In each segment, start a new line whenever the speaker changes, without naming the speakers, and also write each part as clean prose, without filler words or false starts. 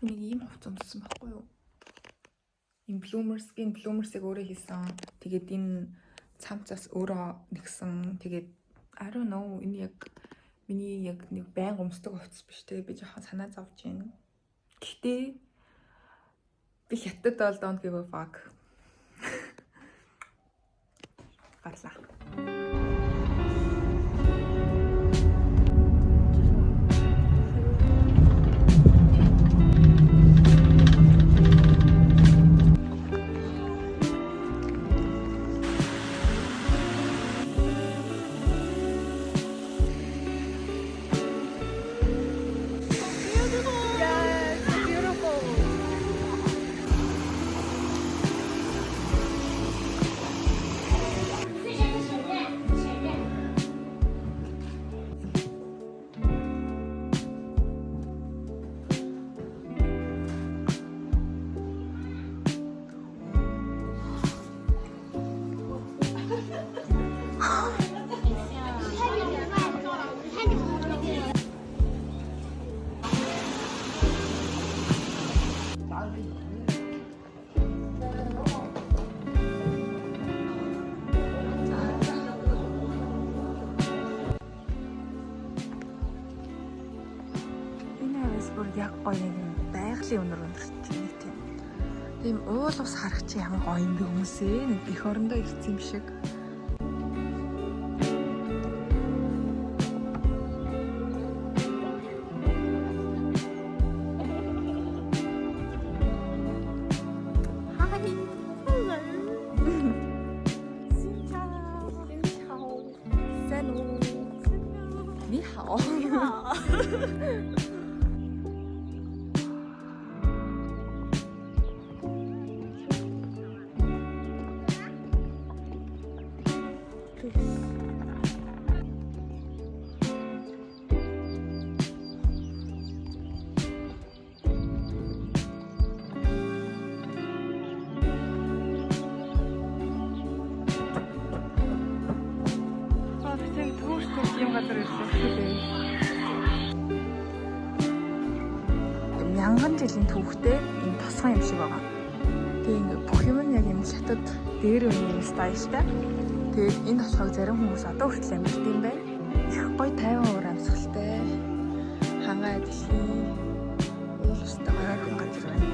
Нэг ийм хувцас өмссөн байхгүй юу? Ийм Bloomers-ыг өөрөө хийсэн. Тэгээд энэ цамцаас өөрөө нэгсэн. Тэгээд I don't know, энэ яг миний яг нэг байнга өмсдөг хувцас биш те. Би жоохон санаа зовж байна. Гэхдээ би хятад бол don't give a fuck. Гарлаа. Яг гоё нэг байгалийн өнөр өндөрч нэг тийм уул ус харах чи ямар гоё юм бэ хүмүүсээ нэг эх орондоо ирсэн юм шиг. Мянган жилийн түүхтэй энэ тосгон юм шиг байгаа. Тэгээ ингээ бүх юм нь яг юм шатад дээр үнийн стайлтай. Тэгээд энэ тосгойг зарим хүмүүс одоо хүртэл амьддаг юм байна. Их гоё тайван уур амьсгалтай. Хангаа дэлхийн уул устай гоё газар байна.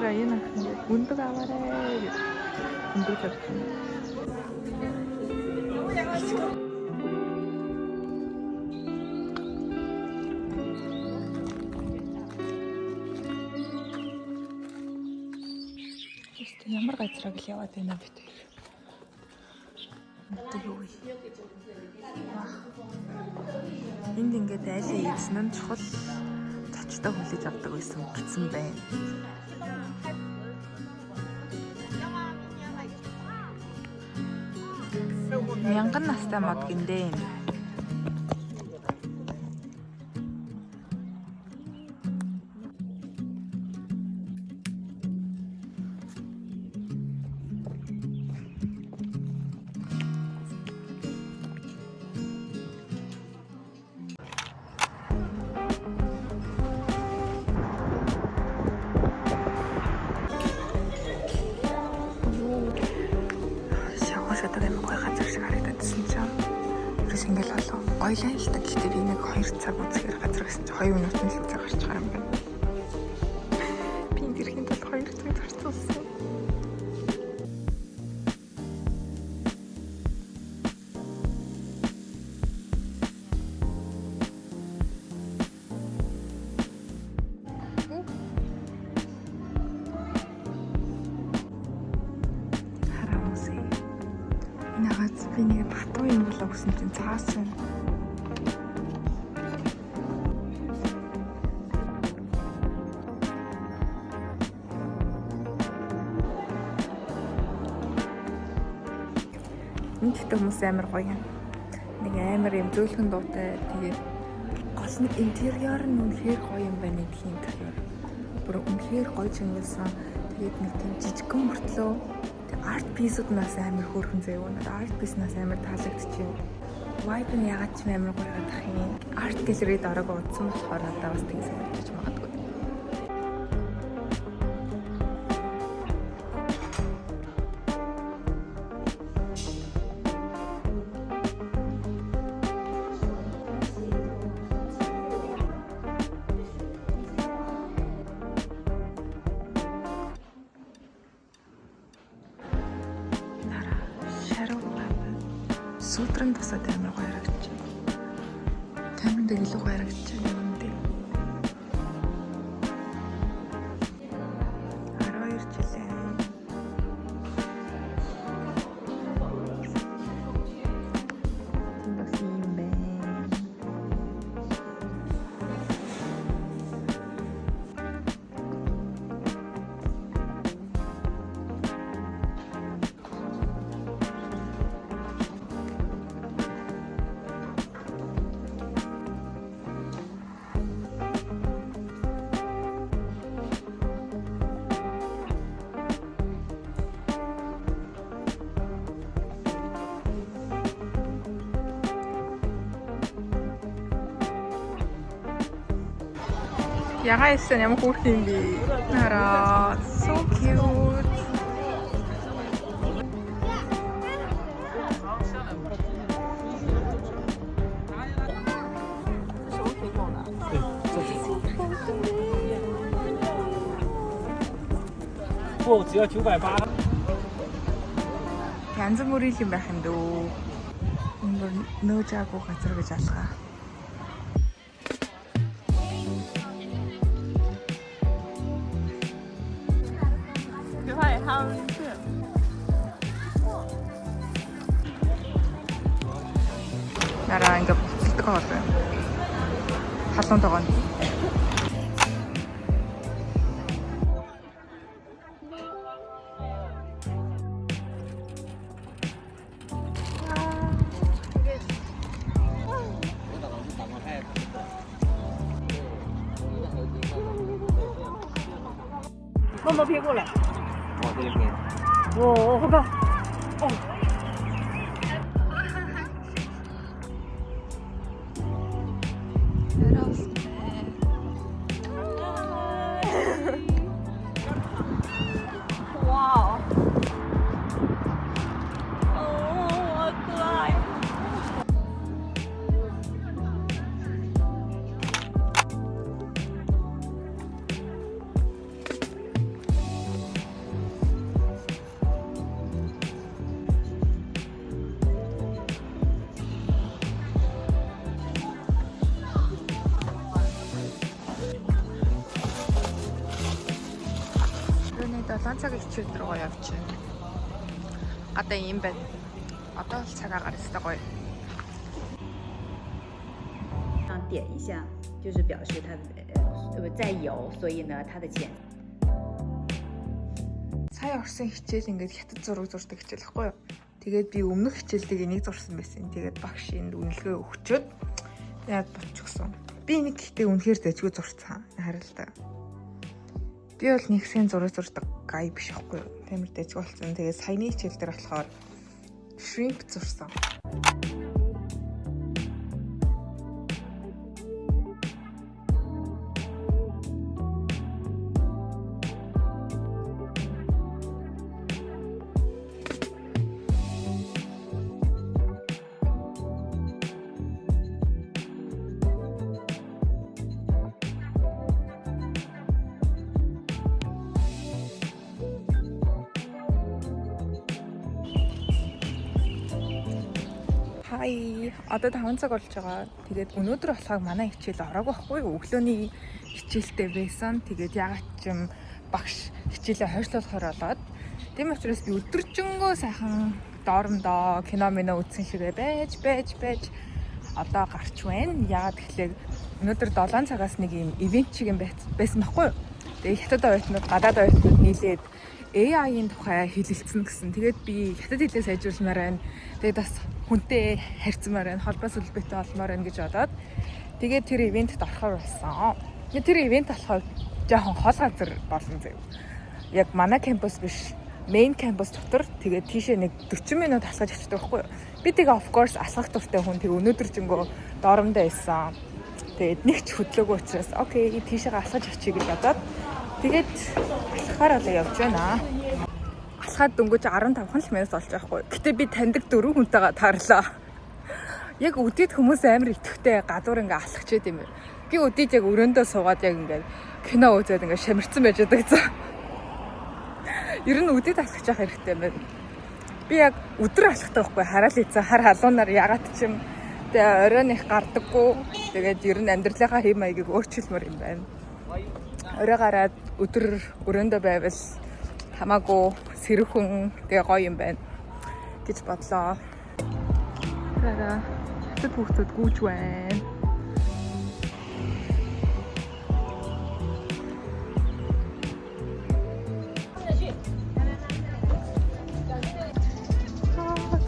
Энэ өндөг аваарай гэж өндөг авсан. Ямар газраа гэл яваад байна бэ тэр. Өндөг юу вэ? Энд ингээд айлын эзэн нь чухал зочдоо хүлээж авдаг байсан гэсэн байна. Мянган настай мод гиндэ. Ингээл болоо. Гоёлаа л та гэхдээ би нэг 2 цаг үзэхээр газар гэсэн чи 2 минут нь л цаг гарч байгаа юм байна. Би энэ дэрхийн тул 2 цаг зарцуулсан. Би нэг батуу юм болоо гэсэн чинь цаасан. Энд хүмүүс амар гоё юм. Нэг амар юм зөөлхөн дуутай. Тэгээд гол нь интерьер нь үнэхээр гоё юм байна гэдгийг интерьер. бүр үнэхээр гоё чиглэлсэн. Тэгээд нэг тийм жижигхэн мөртлөө арт писүүднаас амар хөөрхөн заяа. Надад арт писнаас амар таалагдчихэв. Vibe нь ягаад ч амар гоё гадах юм. Арт гэлерид ороагүй утсан болохоор надад бас тийм санагдаж магадгүй. Сүтрэн тусаад амар гоё харагдчих. Камеранд илүү гоё харагдчих юм дээ. 12 жилээ. Тийм бас юм байна. Ягаа исэн ямар хөөрх юм бэ? Нараа, so cute.
只要980.
Янз бүрийн юм байх юм дөө. Өндөр нөөжаагүй газар гэж алхаа. Нараа ингээ буцалдаг болоо. Халуун тогоо.
默撇过来。
往这边。
我靠！哦。 哇！哦，好可爱。
7 цагийн хичээл рүү явж байна. Одоо юм байна. Одоо л цаг агаар өстэй гоё.
点一下，就是表示它在游，所以呢，它的钱。
Сая орсон хичээл ингээд хятад зураг зурдаг хичээл байхгүй юу? Тэгээд би өмнөх хичээлдээ энийг зурсан байсан. Тэгээд багш энд үнэлгээ өгчөөд тэгээд ботчихсон. Би энийг гэхдээ үнэхээр дэжгүй зурцсан. Харин л та. Би бол нэг сэн зураг зурдаг гай биш байхгүй юу? Тэмэр дэжгүй болсон. Тэгээд саяны хичээл дээр болохоор shrimp зурсан. Хай, одоо 5 цаг болж байгаа. Тэгээд өнөөдөр болохоо манай хичээл ороогүй байхгүй юу? Өглөөний хичээлтэй байсан. Тэгээд ягаад ч юм багш хичээлээ хойшлуулахаар болоод. Тийм учраас би өдөржингөө сайхан доромдоо кино минь үзсэн шигээ байж одоо гарч байна. Ягаад гэхлээр өнөөдөр 7 цагаас нэг юм ивент шиг юм байсан байхгүй юу? Тэгээд хятад оюутнууд, гадаад оюутнууд нийлээд AI-ийн тухай хэлэлцэн гэсэн. Тэгээд би хятад хэлээ сайжруулмаар байна. Тэгээд бас хүнтэй харьцмаар байна. Холбоос үлбэтэй олмоор байна гэж бодоод тэгээд тэр ивентэд орохоор болсон. Тэр ивент болохоор жоохон хол газар болно зав. Яг манай кампус биш, main campus дотор тэгээд тийшээ нэг 40 минут алхаж очдог байхгүй юу. Би тэгээ of course алхах дуртай хүн. Тэгээ өнөөдөр жингөө доромдоо байсан. Тэгээд нэг ч хөдлөөгүй учраас окей тийшээ алхаж очие гэж бодоод тэгээд алхахаар л явж байна. Алхаад дөнгөж 15 минут болж байгаа хгүй. Гэтэ би таньдаг 4 хүнтэйгээ таарлаа. Яг өдөөд хүмүүс амар итгэвтэй гадуур ингээ алхаж байд юм. Би өдөөд яг өрөөндөө суугаад яг ингээ кино үзээд ингээ шамирсан байж байгаа гэсэн. Ер нь өдөөд алхаж явах хэрэгтэй юм байна. Би яг өдөр алхдаг байхгүй хараал ийцэн хар халуунаар ягаад ч юм тэгээ оройн их гардаггүй. Тэгээд ер нь амьдралынхаа хэм маягийг өөрчилмөр юм байна. Орой гараад өдөр өрөөндөө байвал хамаагүй сэрхэн тэгээ гоё юм байна гэж бодлоо. Тараа хятад хүүхдүүд гүйж байна.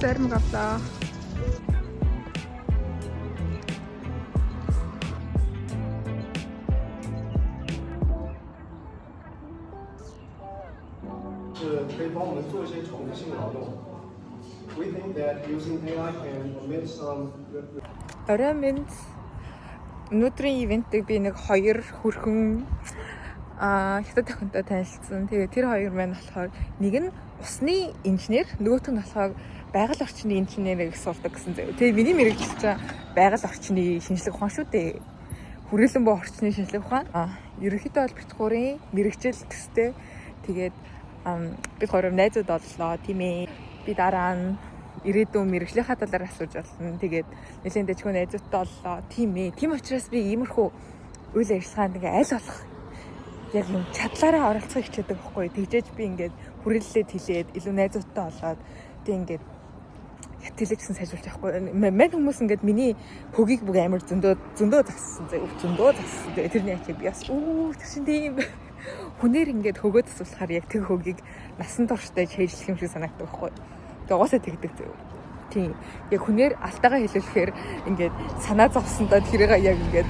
Зарим гавлаа.
可以帮我们做一些重复性劳动。We think that using AI can omit some.
Орой минь өнөөдрийн ивентийг би нэг 2 хүрхэн хятад охинтой танилцсан. Тэгээ тэр хоёр маань болохоор нэг нь усны инженер, нөгөөх нь болохоор байгаль орчны инженерийг сурдаг гэсэн зав. Тэгээ миний мэргэжил чинь байгаль орчны шинжилгээ ухаан шүү дээ. Хүрээлэн боо орчны шинжилгээ ухаан. Ерөнхийдөө бол бит гурийн мэргэжил төстэй. Тэгээд бид хоёр найзууд боллоо тийм ээ. Би дараа нь ирээдүйн мэргэжлийнхаа талаар асууж болно. Тэгээд нэлийн дэжгүй найзуудтай боллоо. Тийм ээ. Тийм учраас би иймэрхүү үйл ажиллагаанд ингээ аль болох яг юм чадлаараа оролцох хичээдэг байхгүй. Тэгжээж би ингээд хүрээллээд хэлээд илүү найзуудтай болоод тэг ингээд хэтгэлэгсэн сайжруулж байхгүй. Мэн хүмүүс ингээд миний хөгийг бүг амар зөндөө зассан. Зөндөө зассан. Тэрний ачиг би бас тэр чинь тийм хүнээр ингээд хөгөөд асуулахаар яг тэг хөгийг насан туршдаа чэйжлэх юм шиг санагддаг байхгүй. Тэгээ угаасаа тэгдэг зөө. Тийм. Яг хүнээр алтайгаа хэлүүлэхээр ингээд санаа зовсондоо тэрийг яг ингээд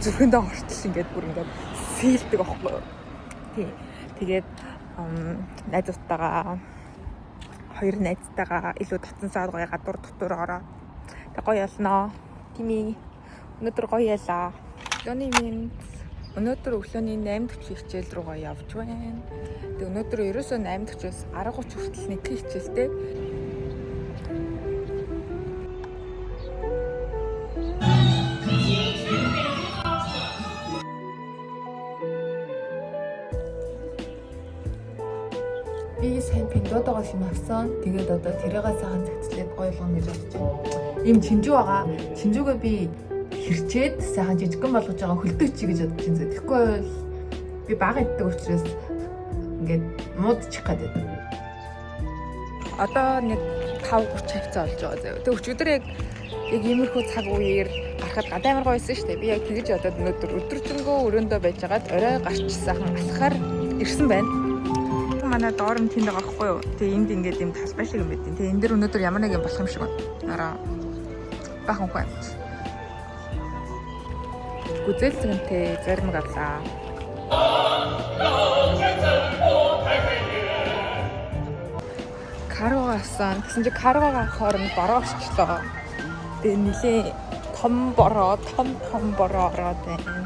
зүрхэндээ хортол ингээд бүр ингээд сэлдэг байхгүй. Тийм. Тэгээд найзуудтайгаа хоёр найзтайгаа илүү татсан саад гоё гадуур дотор ороо. Тэг гоё ялнаа. Тийм ээ. Өнөөдөр гоё ялаа. Өглөөний минь өнөөдөр өглөөний 8:40 хичээл рүүгээ явж байна. Тэг өнөөдөр ерөөсөө 8:40-оос 10:30 хүртэл нэг хичээлтэй. Би сайн пиндотогоо юм авсан. Тэгээд одоо тэрийгээ сайхан зэгцлээд гоё болгоно гэж бодож байна. Ийм чинжүү байгаа. Чинжүүгээ би хэрчээд сайхан жижигхэн болгож байгаа хөлдөөч гэж бодож байна. Тэгэхгүй бол би бага иддэг учраас ингээд муудчих гэдэг. Одоо нэг 5:30 хавцаа болж байгаа заяа. Тэг өчигдөр яг иймэрхүү цаг үеэр гарахад гадаа амар гоёсэн шүү дээ. Би яг тэгэж бодоод өнөөдөр өдөржингөө өрөөндөө байжгаад орой гарч сайхан алхахаар ирсэн байна. Манай доорм тэнд байгаа хгүй юу. Тэгээ энд ингээд юм талбай шиг юм байт. Тэгээ энэ дэр өнөөдөр ямар нэг юм болох юм шиг байна. Нараа бахан хүн. Гүзэлцэнтэй зарим гавлаа. Карго авсан. Тэгсэн чи каргогаа хооронд бороо өсчлөө. Тэгээ нилээ том бороо ороод байна.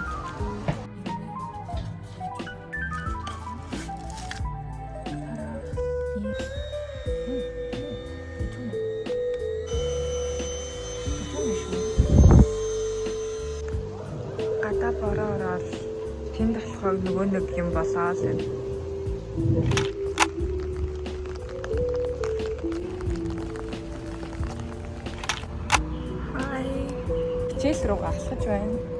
Бороо ороод тэнд болохоор нөгөө нэг юм болоод байна. Хай. Хичээл рүү алхаж байна.